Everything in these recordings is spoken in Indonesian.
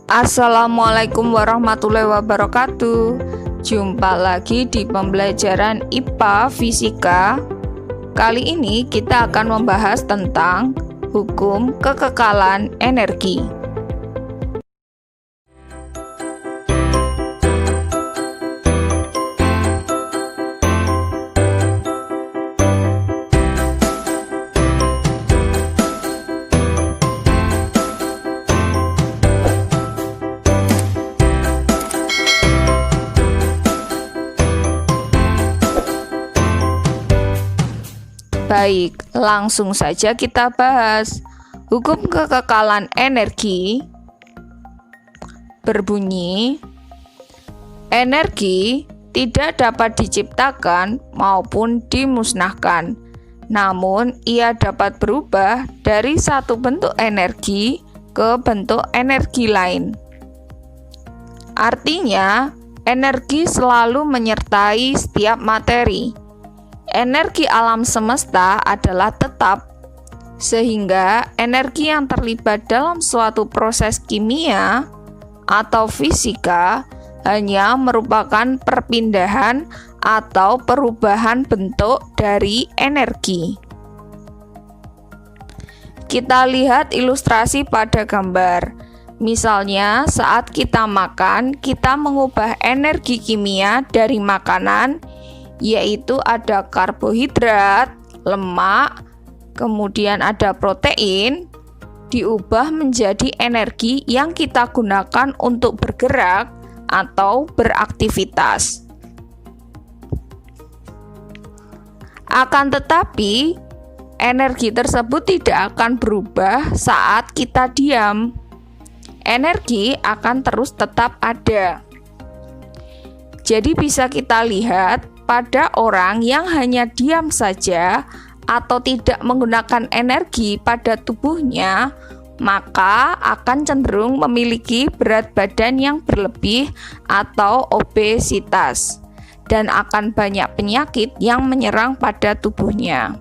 Assalamualaikum warahmatullahi wabarakatuh. Jumpa lagi di pembelajaran IPA Fisika. Kali ini kita akan membahas tentang hukum kekekalan energi. Baik, langsung saja kita bahas. Hukum kekekalan energi berbunyi, energi tidak dapat diciptakan maupun dimusnahkan, namun ia dapat berubah dari satu bentuk energi ke bentuk energi lain. Artinya, energi selalu menyertai setiap materi. Energi alam semesta adalah tetap, sehingga energi yang terlibat dalam suatu proses kimia atau fisika hanya merupakan perpindahan atau perubahan bentuk dari energi. Kita lihat ilustrasi pada gambar. Misalnya, saat kita makan, kita mengubah energi kimia dari makanan, yaitu ada karbohidrat, lemak, kemudian ada protein, diubah menjadi energi yang kita gunakan untuk bergerak atau beraktivitas. Akan tetapi, energi tersebut tidak akan berubah saat kita diam. Energi akan terus tetap ada. Jadi bisa kita lihat pada orang yang hanya diam saja atau tidak menggunakan energi pada tubuhnya, maka akan cenderung memiliki berat badan yang berlebih atau obesitas, dan akan banyak penyakit yang menyerang pada tubuhnya.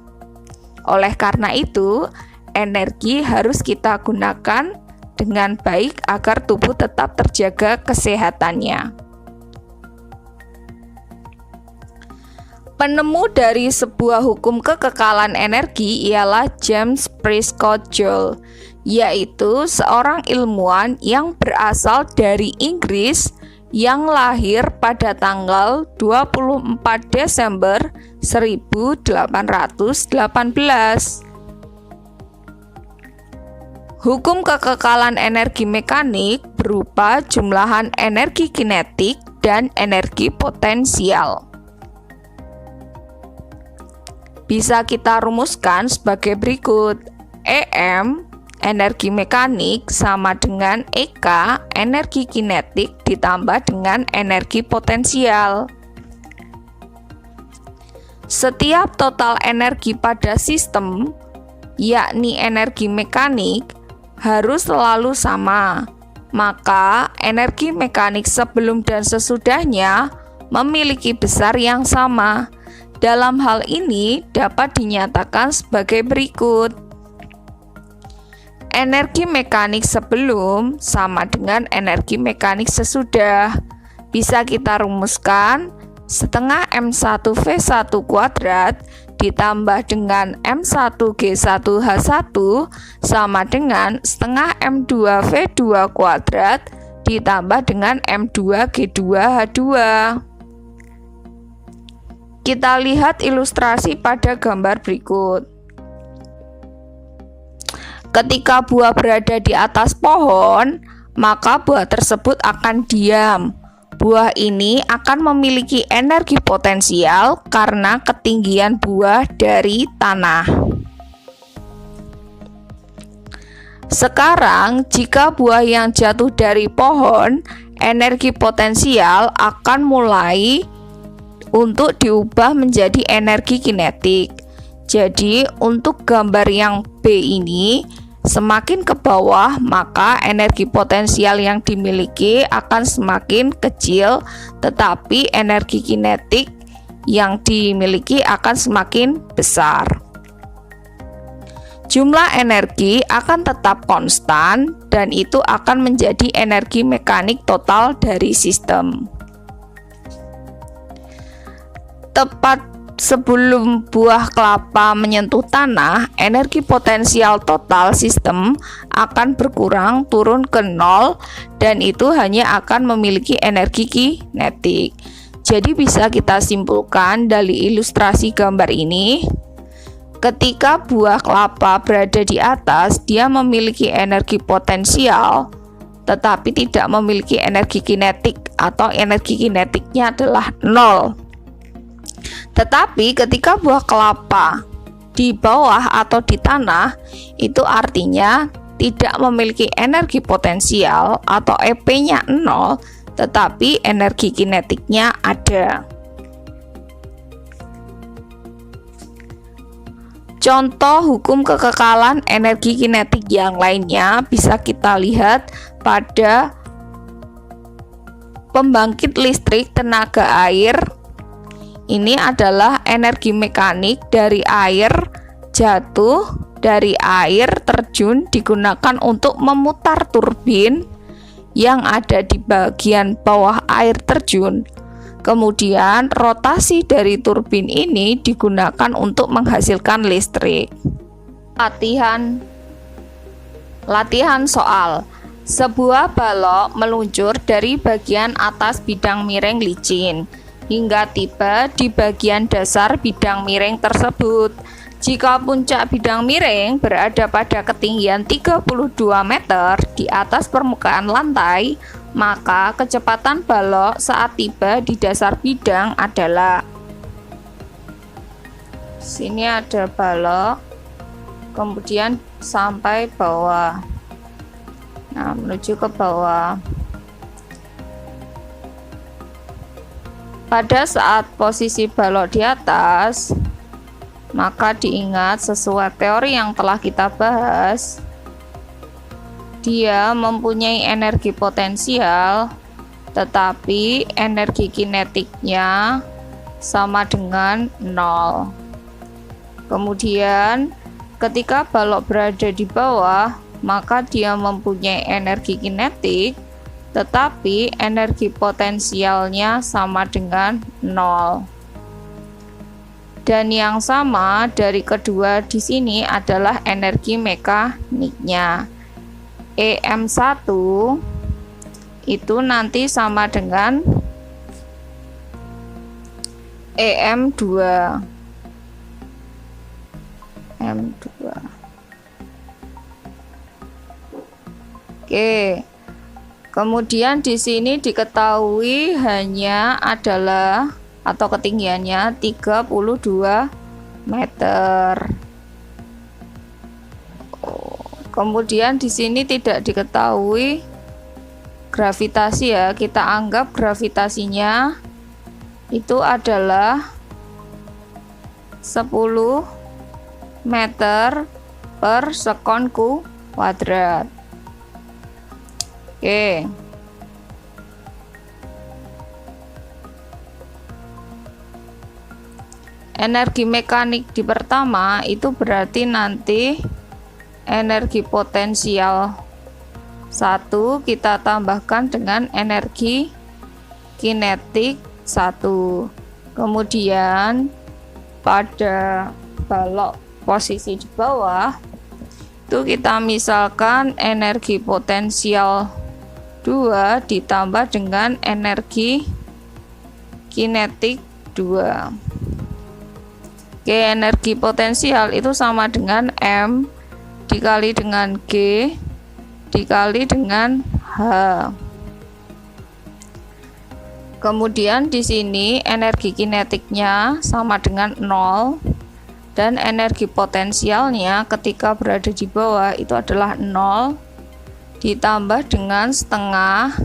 Oleh karena itu, energi harus kita gunakan dengan baik agar tubuh tetap terjaga kesehatannya. Penemu dari sebuah hukum kekekalan energi ialah James Prescott Joule, yaitu seorang ilmuwan yang berasal dari Inggris yang lahir pada tanggal 24 Desember 1818. Hukum kekekalan energi mekanik berupa jumlahan energi kinetik dan energi potensial. Bisa kita rumuskan sebagai berikut. EM, energi mekanik, sama dengan EK, energi kinetik, ditambah dengan energi potensial. Setiap total energi pada sistem, yakni energi mekanik, harus selalu sama. Maka, energi mekanik sebelum dan sesudahnya memiliki besar yang sama. Dalam hal ini dapat dinyatakan sebagai berikut. Energi mekanik sebelum sama dengan energi mekanik sesudah. Bisa kita rumuskan setengah M1V1 kuadrat ditambah dengan M1G1H1 sama dengan setengah M2V2 kuadrat ditambah dengan M2G2H2. Kita lihat ilustrasi pada gambar berikut. Ketika buah berada di atas pohon, maka buah tersebut akan diam. Buah ini akan memiliki energi potensial karena ketinggian buah dari tanah. Sekarang, jika buah yang jatuh dari pohon, energi potensial akan mulai untuk diubah menjadi energi kinetik. Jadi, untuk gambar yang B ini, semakin ke bawah, maka energi potensial yang dimiliki akan semakin kecil, tetapi energi kinetik yang dimiliki akan semakin besar. Jumlah energi akan tetap konstan dan itu akan menjadi energi mekanik total dari sistem. Tepat sebelum buah kelapa menyentuh tanah, energi potensial total sistem akan berkurang turun ke nol dan itu hanya akan memiliki energi kinetik. Jadi bisa kita simpulkan dari ilustrasi gambar ini, ketika buah kelapa berada di atas, dia memiliki energi potensial tetapi tidak memiliki energi kinetik atau energi kinetiknya adalah nol. Tetapi ketika buah kelapa di bawah atau di tanah, itu artinya tidak memiliki energi potensial atau EP-nya 0, tetapi energi kinetiknya ada. Contoh hukum kekekalan energi kinetik yang lainnya bisa kita lihat pada pembangkit listrik tenaga air. Ini adalah energi mekanik dari air jatuh, dari air terjun digunakan untuk memutar turbin yang ada di bagian bawah air terjun. Kemudian rotasi dari turbin ini digunakan untuk menghasilkan listrik. Latihan soal. Sebuah balok meluncur dari bagian atas bidang miring licin hingga tiba di bagian dasar bidang miring tersebut. Jika puncak bidang miring berada pada ketinggian 32 meter di atas permukaan lantai, maka kecepatan balok saat tiba di dasar bidang adalah, sini ada balok, kemudian sampai bawah. Nah, menuju ke bawah. Pada saat posisi balok di atas, maka diingat sesuai teori yang telah kita bahas, dia mempunyai energi potensial, tetapi energi kinetiknya sama dengan 0. Kemudian, ketika balok berada di bawah, maka dia mempunyai energi kinetik, tetapi energi potensialnya sama dengan 0. Dan yang sama dari kedua di sini adalah energi mekaniknya. EM1 itu nanti sama dengan EM2. M2. Oke. Kemudian di sini diketahui hanya adalah atau ketinggiannya 32 meter. Kemudian di sini tidak diketahui gravitasi ya. Kita anggap gravitasinya itu adalah 10 meter per sekon kuadrat. Oke. Energi mekanik di pertama itu berarti nanti energi potensial 1 kita tambahkan dengan energi kinetik 1. Kemudian pada balok posisi di bawah itu kita misalkan energi potensial 2 ditambah dengan energi kinetik 2. Oke, energi potensial itu sama dengan M dikali dengan G dikali dengan H. Kemudian di sini energi kinetiknya sama dengan 0 dan energi potensialnya ketika berada di bawah itu adalah 0 ditambah dengan setengah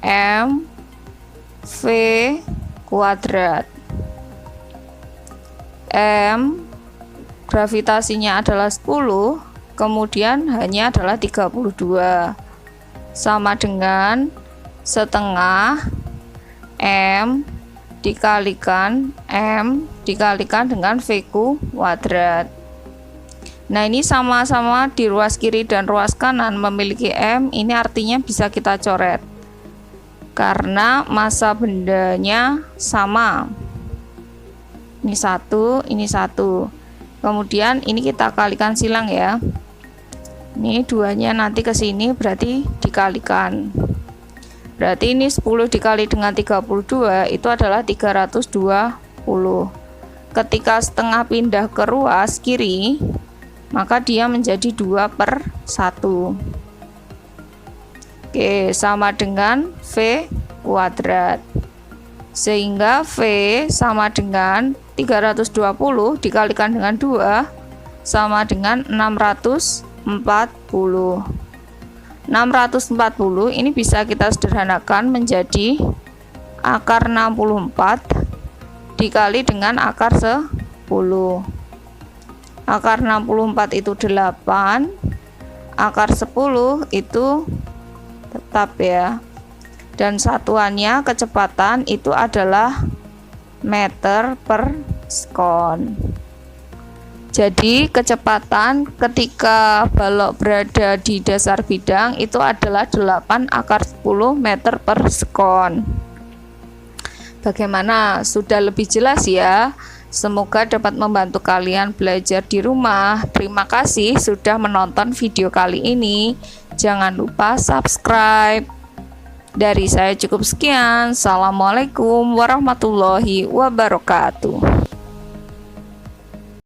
M V kuadrat. M gravitasinya adalah 10, kemudian hanya adalah 32, sama dengan setengah M dikalikan dengan V kuadrat. Nah, ini sama-sama di ruas kiri dan ruas kanan memiliki M, ini artinya bisa kita coret karena massa bendanya sama. Ini satu, ini satu. Kemudian ini kita kalikan silang ya. Ini duanya nanti ke sini berarti dikalikan. Berarti ini 10 dikali dengan 32 itu adalah 320. Ketika setengah pindah ke ruas kiri, maka dia menjadi 2/1. Oke, sama dengan V kuadrat. Sehingga V sama dengan 320 dikalikan dengan 2 sama dengan 640. 640 ini bisa kita sederhanakan menjadi akar 64 dikali dengan akar 10. Akar 64 itu 8, akar 10 itu tetap ya. Dan satuannya kecepatan itu adalah meter per sekon. Jadi kecepatan ketika balok berada di dasar bidang itu adalah 8 akar 10 meter per sekon. Bagaimana? Sudah lebih jelas ya? Semoga dapat membantu kalian belajar di rumah. Terima kasih sudah menonton video kali ini. Jangan lupa subscribe. Dari saya cukup sekian. Assalamualaikum warahmatullahi wabarakatuh.